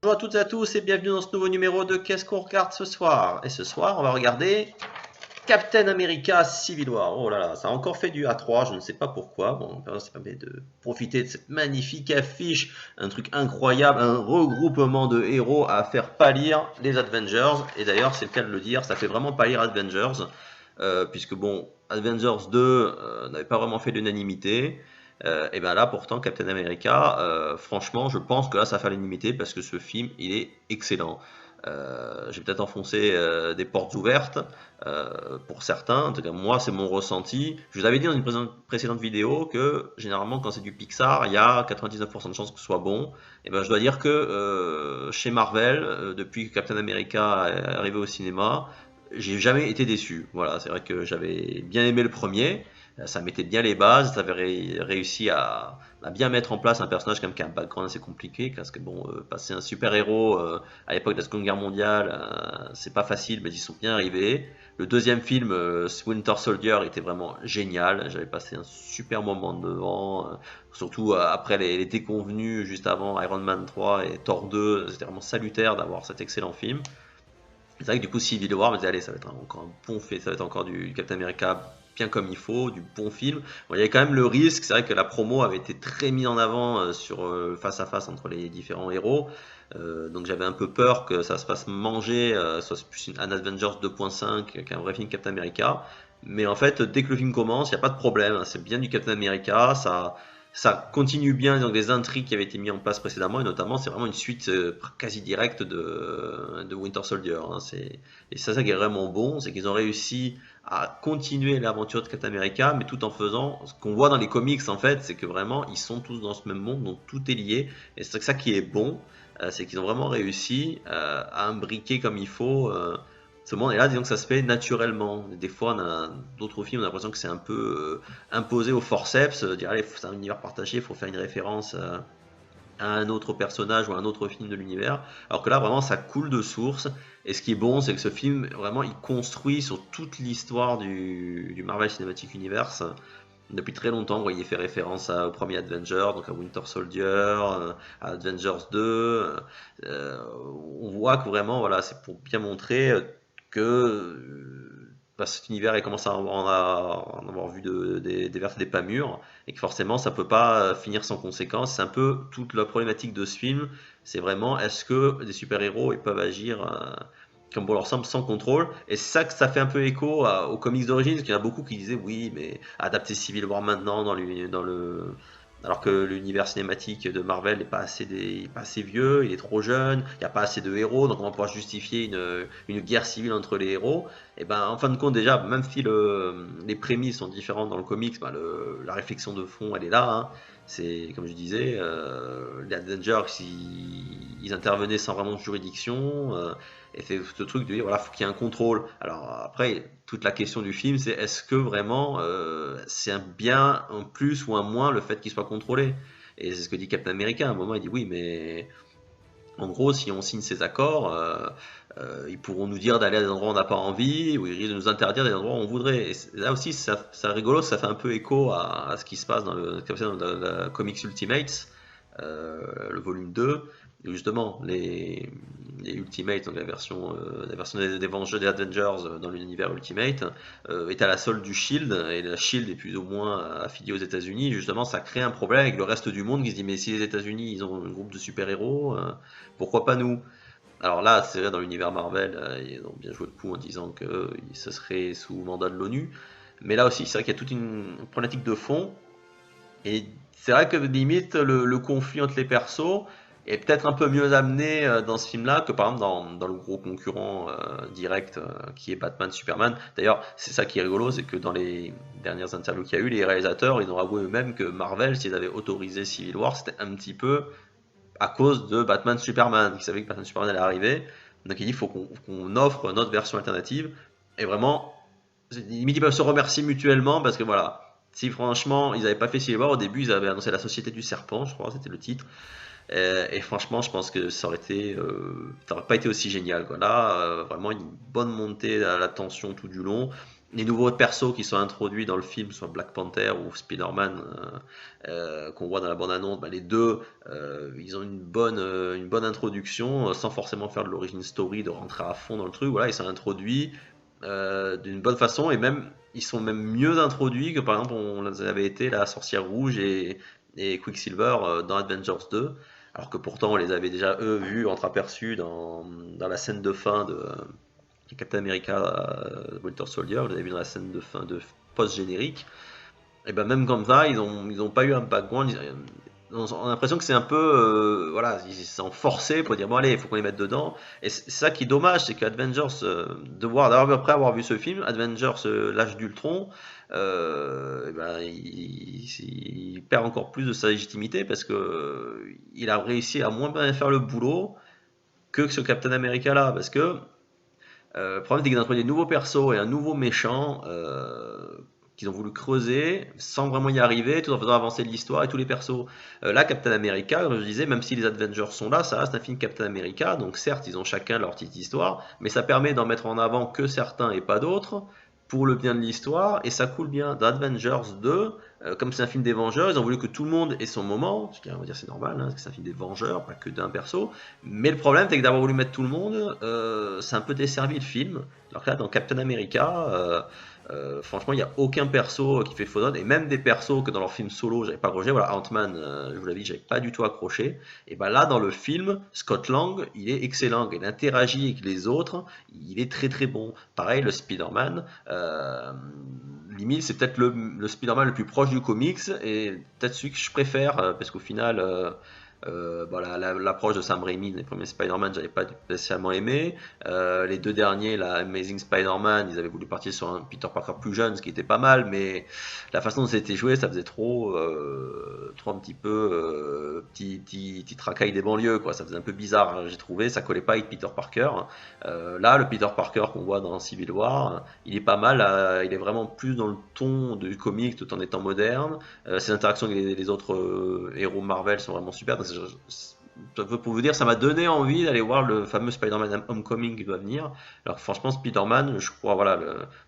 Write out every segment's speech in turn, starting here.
Bonjour à toutes et à tous et bienvenue dans ce nouveau numéro de Qu'est-ce qu'on regarde ce soir? Et ce soir, on va regarder Captain America Civil War. Oh là là, ça a encore fait du A3, je ne sais pas pourquoi. Bon, ça permet de profiter de cette magnifique affiche, un truc incroyable, un regroupement de héros à faire pâlir les Avengers. Et d'ailleurs, c'est le cas de le dire, ça fait vraiment pâlir Avengers, puisque bon, Avengers 2 n'avait pas vraiment fait l'unanimité. Et bien là, pourtant, Captain America, franchement, je pense que là, ça fait l'unanimité parce que ce film, il est excellent. J'ai peut-être enfoncé des portes ouvertes pour certains. En tout cas, moi, c'est mon ressenti. Je vous avais dit dans une précédente vidéo que généralement, quand c'est du Pixar, il y a 99% de chances que ce soit bon. Et ben, je dois dire que chez Marvel, depuis que Captain America est arrivé au cinéma, j'ai jamais été déçu. Voilà, c'est vrai que j'avais bien aimé le premier. Ça mettait bien les bases, ça avait réussi à bien mettre en place un personnage comme qui a un background assez compliqué, parce que bon, passer un super héros à l'époque de la Seconde Guerre mondiale, c'est pas facile, mais ils y sont bien arrivés. Le deuxième film, Winter Soldier, était vraiment génial. J'avais passé un super moment devant, surtout après les déconvenus juste avant Iron Man 3 et Thor 2. C'était vraiment salutaire d'avoir cet excellent film. C'est vrai que du coup, Civil War me disait, allez, ça va être encore un bon fait, ça va être encore du Captain America bien comme il faut, du bon film. Bon, il y avait quand même le risque, c'est vrai que la promo avait été très mise en avant sur face à face entre les différents héros. Donc j'avais un peu peur que ça se fasse manger, soit plus un Avengers 2.5 qu'un vrai film Captain America. Mais en fait, dès que le film commence, il n'y a pas de problème, hein, c'est bien du Captain America, ça continue bien donc les intrigues qui avaient été mises en place précédemment et notamment c'est vraiment une suite quasi directe de Winter Soldier, hein. Et c'est ça qui est vraiment bon, c'est qu'ils ont réussi à continuer l'aventure de Captain America mais tout en faisant ce qu'on voit dans les comics en fait, c'est que vraiment ils sont tous dans ce même monde donc tout est lié et c'est ça qui est bon, c'est qu'ils ont vraiment réussi à imbriquer comme il faut ce monde. Et là, disons que ça se fait naturellement. Des fois, on a d'autres films, on a l'impression que c'est un peu imposé au forceps, dire allez, c'est un univers partagé, il faut faire une référence à un autre personnage ou à un autre film de l'univers. Alors que là, vraiment, ça coule de source. Et ce qui est bon, c'est que ce film, vraiment, il construit sur toute l'histoire du Marvel Cinematic Universe. Depuis très longtemps, il fait référence au premier Avenger, donc à Winter Soldier, à Avengers 2. On voit que vraiment, voilà, c'est pour bien montrer que cet univers il commence à en avoir vu des vertes et des pas mûres, et que forcément ça peut pas finir sans conséquence. C'est un peu toute la problématique de ce film, c'est vraiment est-ce que des super-héros ils peuvent agir comme bon leur semble sans contrôle, et c'est ça que ça fait un peu écho aux comics d'origine, parce qu'il y en a beaucoup qui disaient oui mais adapter Civil War maintenant alors que l'univers cinématique de Marvel n'est pas assez vieux, il est trop jeune, il n'y a pas assez de héros, donc on va pouvoir justifier une guerre civile entre les héros. Et ben en fin de compte déjà, même si les prémices sont différentes dans le comics, ben, la réflexion de fond elle est là, hein. C'est comme je disais, les Avengers ils intervenaient sans vraiment de juridiction, et c'est ce truc de dire voilà faut qu'il y ait un contrôle. Alors après toute la question du film c'est est-ce que vraiment c'est un bien un plus ou un moins le fait qu'il soit contrôlé, et c'est ce que dit Captain America à un moment, il dit oui mais en gros, si on signe ces accords, ils pourront nous dire d'aller à des endroits où on n'a pas envie, ou ils risquent de nous interdire des endroits où on voudrait. Et là aussi, ça rigolo, ça fait un peu écho à ce qui se passe dans la Comics Ultimates, le volume 2, où justement les Ultimates, donc la version des Avengers, des Avengers dans l'univers Ultimate, est à la solde du Shield, et la Shield est plus ou moins affiliée aux États-Unis. Justement, ça crée un problème avec le reste du monde qui se dit mais si les États-Unis ils ont un groupe de super-héros, pourquoi pas nous? Alors là, c'est vrai, dans l'univers Marvel, ils ont bien joué le coup en disant que ce serait sous mandat de l'ONU. Mais là aussi, c'est vrai qu'il y a toute une problématique de fond. Et c'est vrai que limite, le conflit entre les persos est peut-être un peu mieux amené dans ce film-là que par exemple dans le gros concurrent direct qui est Batman Superman. D'ailleurs, c'est ça qui est rigolo, c'est que dans les dernières interviews qu'il y a eu, les réalisateurs, ils ont avoué eux-mêmes que Marvel, s'ils avaient autorisé Civil War, c'était un petit peu à cause de Batman Superman. Ils savaient que Batman Superman allait arriver. Donc il dit il faut qu'on offre notre version alternative. Et vraiment, limite ils peuvent se remercier mutuellement parce que voilà. Si franchement ils n'avaient pas fait Civil War au début, ils avaient annoncé la Société du Serpent, je crois, c'était le titre. Et franchement, je pense que ça aurait pas été aussi génial, quoi. Là, vraiment une bonne montée à la tension tout du long. les nouveaux persos qui sont introduits dans le film, soit Black Panther ou Spider-Man, qu'on voit dans la bande-annonce, bah, les deux, ils ont une bonne introduction, sans forcément faire de l'origin story, de rentrer à fond dans le truc. Voilà, ils sont introduits d'une bonne façon et même ils sont même mieux introduits que par exemple on avait été la Sorcière Rouge et Quicksilver dans Avengers 2. Alors que pourtant on les avait déjà eux vus entreaperçus dans la scène de fin de Captain America Winter Soldier, vous avez vu dans la scène de fin de post-générique, et ben même comme ça, ils ont pas eu un background. On a l'impression que c'est un peu, voilà, ils sont forcés pour dire bon allez, il faut qu'on les mette dedans. Et c'est ça qui est dommage, c'est qu'Avengers, après avoir vu ce film, Avengers, l'âge d'Ultron, eh ben, il perd encore plus de sa légitimité parce que il a réussi à moins bien faire le boulot que ce Captain America là, parce que le problème, c'est qu'ils ont introduit des nouveaux persos et un nouveau méchant qu'ils ont voulu creuser sans vraiment y arriver, tout en faisant avancer l'histoire et tous les persos. Là, Captain America, comme je disais, même si les Avengers sont là, ça reste un film Captain America. Donc certes, ils ont chacun leur petite histoire, mais ça permet d'en mettre en avant que certains et pas d'autres pour le bien de l'histoire, et ça coule bien. Dans Avengers 2, comme c'est un film des Vengeurs, ils ont voulu que tout le monde ait son moment, ce qui, on va dire, c'est normal, hein, parce que c'est un film des Vengeurs, pas que d'un perso. Mais le problème, c'est que d'avoir voulu mettre tout le monde, c'est un peu desservi le film. Alors que là, dans Captain America, franchement, il n'y a aucun perso qui fait faux note, et même des persos que dans leur film solo, j'avais pas accroché. Voilà, Ant-Man, je vous l'avais dit, j'avais pas du tout accroché. Et ben là, dans le film, Scott Lang, il est excellent. Il interagit avec les autres, il est très très bon. Pareil, le Spider-Man, limite, c'est peut-être le Spider-Man le plus proche du comics, et peut-être celui que je préfère, parce qu'au final, bon, l'approche de Sam Raimi, les premiers Spider-Man, j'avais pas spécialement aimé. Les deux derniers, la Amazing Spider-Man, ils avaient voulu partir sur un Peter Parker plus jeune, ce qui était pas mal, mais la façon dont c'était joué, ça faisait trop un petit peu petit tracaille des banlieues, quoi. Ça faisait un peu bizarre, hein, j'ai trouvé. Ça collait pas avec Peter Parker. Là, le Peter Parker qu'on voit dans Civil War, il est pas mal. Il est vraiment plus dans le ton du comic, tout en étant moderne. Ses interactions avec les autres héros Marvel sont vraiment super. Pour vous dire, ça m'a donné envie d'aller voir le fameux Spider-Man Homecoming qui doit venir. Alors que franchement, Spider-Man, je crois, voilà,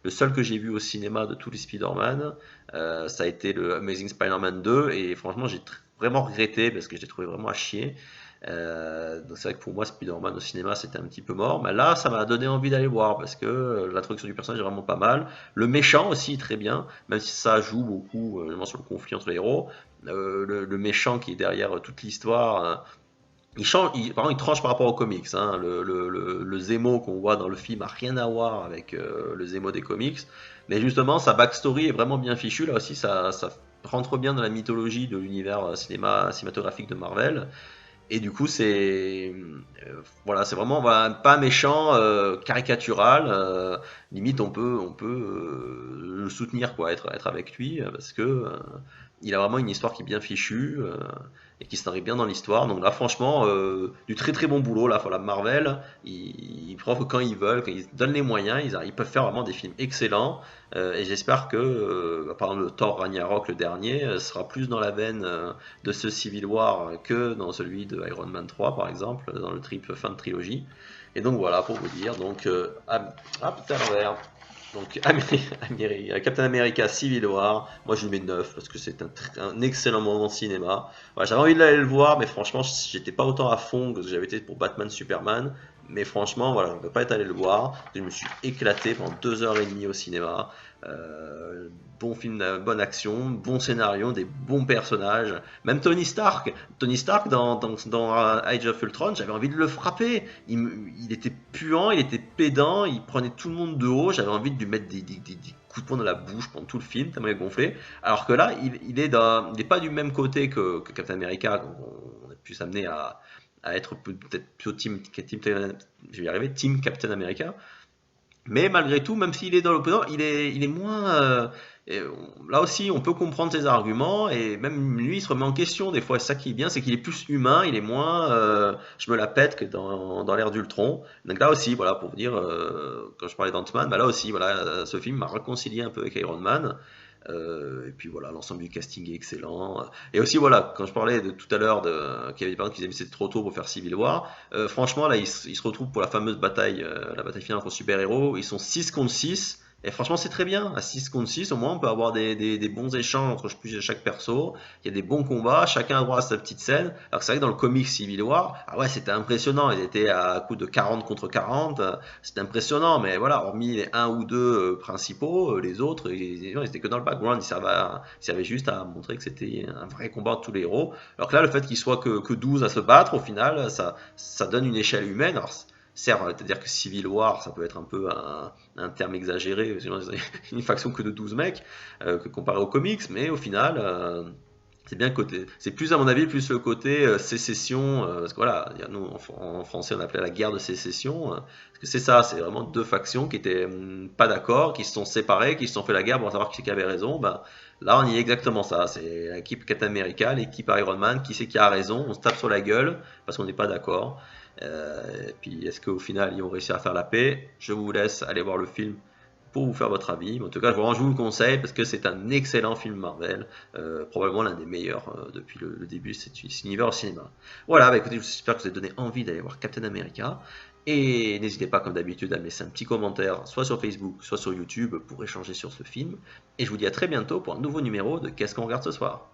le seul que j'ai vu au cinéma de tous les Spider-Man, ça a été le Amazing Spider-Man 2, et franchement, j'ai vraiment regretté parce que je l'ai trouvé vraiment à chier. Donc c'est vrai que pour moi, Spider-Man au cinéma, c'était un petit peu mort. Mais là, ça m'a donné envie d'aller voir parce que l'introduction du personnage est vraiment pas mal. Le méchant aussi, très bien, même si ça joue beaucoup sur le conflit entre les héros. Le méchant qui est derrière toute l'histoire, il change, par exemple, il tranche par rapport aux comics, hein. Le Zemo qu'on voit dans le film a rien à voir avec le Zemo des comics. Mais justement, sa backstory est vraiment bien fichue. Là aussi, ça rentre bien dans la mythologie de l'univers cinématographique de Marvel. Et du coup, voilà, c'est vraiment, voilà, pas méchant, caricatural. Limite, on peut le soutenir, quoi, être avec lui, parce que il a vraiment une histoire qui est bien fichue et qui s'intègre bien dans l'histoire. Donc là, franchement, du très très bon boulot. Là, voilà, Marvel, ils prouvent que quand ils veulent, quand ils donnent les moyens, ils peuvent faire vraiment des films excellents. Et j'espère que, par exemple, le Thor Ragnarok, le dernier, sera plus dans la veine de ce Civil War que dans celui de Iron Man 3, par exemple, dans le fin de trilogie. Et donc voilà, pour vous dire. Donc, putain, l'envers. Donc, Captain America Civil War, moi je lui mets 9 parce que c'est un excellent moment de cinéma. Voilà, j'avais envie d'aller le voir, mais franchement, j'étais pas autant à fond que j'avais été pour Batman Superman. Mais franchement, voilà, je ne peux pas être allé le voir. Je me suis éclaté pendant 2 heures et demie au cinéma. Euh, Bon film, bonne action, bon scénario, des bons personnages. Même Tony Stark dans Age of Ultron, j'avais envie de le frapper. Il était puant, il était pédant, il prenait tout le monde de haut. J'avais envie de lui mettre des coups de poing dans la bouche pendant tout le film, tellement il est gonflé. Alors que là, il est pas du même côté que Captain America. On est plus amené à être peut-être plutôt je vais y arriver, Team Captain America. Mais malgré tout, même s'il est dans l'opposant, il est moins. Là aussi, on peut comprendre ses arguments, et même lui, il se remet en question des fois. C'est ça qui est bien, c'est qu'il est plus humain, il est moins je me la pète que dans l'ère d'Ultron. Donc là aussi, voilà, pour vous dire, quand je parlais d'Ant-Man, bah là aussi, voilà, ce film m'a réconcilié un peu avec Iron Man. Et puis voilà, l'ensemble du casting est excellent. Et aussi, voilà, quand je parlais de tout à l'heure qu'il y avait des personnes qui disaient que c'était trop tôt pour faire Civil War, franchement, là, ils se retrouvent pour la fameuse bataille, la bataille finale contre super-héros. Ils sont 6 contre 6. Et franchement, c'est très bien. À 6 contre 6, au moins, on peut avoir des bons échanges entre chaque perso. Il y a des bons combats, chacun a droit à sa petite scène. Alors que c'est vrai que dans le comic Civil War, ah ouais, c'était impressionnant. Ils étaient à coup de 40 contre 40. C'était impressionnant, mais voilà, hormis les un ou deux principaux, les autres, ils étaient que dans le background. Ils servaient juste à montrer que c'était un vrai combat de tous les héros. Alors que là, le fait qu'ils soient que 12 à se battre, au final, ça donne une échelle humaine. Alors, certes, c'est-à-dire que Civil War, ça peut être un peu un terme exagéré, sinon une faction que de 12 mecs, que comparé aux comics, mais au final, c'est bien côté, c'est plus à mon avis plus le côté sécession, parce que voilà, nous en français on appelait la guerre de sécession, parce que c'est ça, c'est vraiment deux factions qui étaient pas d'accord, qui se sont séparées, qui se sont fait la guerre pour savoir qui c'est qui avait raison. Ben, là on y est exactement ça, c'est l'équipe Captain America, l'équipe Iron Man, qui c'est qui a raison, on se tape sur la gueule parce qu'on n'est pas d'accord. Et puis est-ce qu'au final ils ont réussi à faire la paix? Je vous laisse aller voir le film pour vous faire votre avis. Mais en tout cas, je vous le conseille parce que c'est un excellent film Marvel, probablement l'un des meilleurs depuis le début de cet univers au cinéma. Voilà, bah écoutez, j'espère que vous avez donné envie d'aller voir Captain America. Et n'hésitez pas, comme d'habitude, à me laisser un petit commentaire, soit sur Facebook, soit sur YouTube, pour échanger sur ce film. Et je vous dis à très bientôt pour un nouveau numéro de Qu'est-ce qu'on regarde ce soir?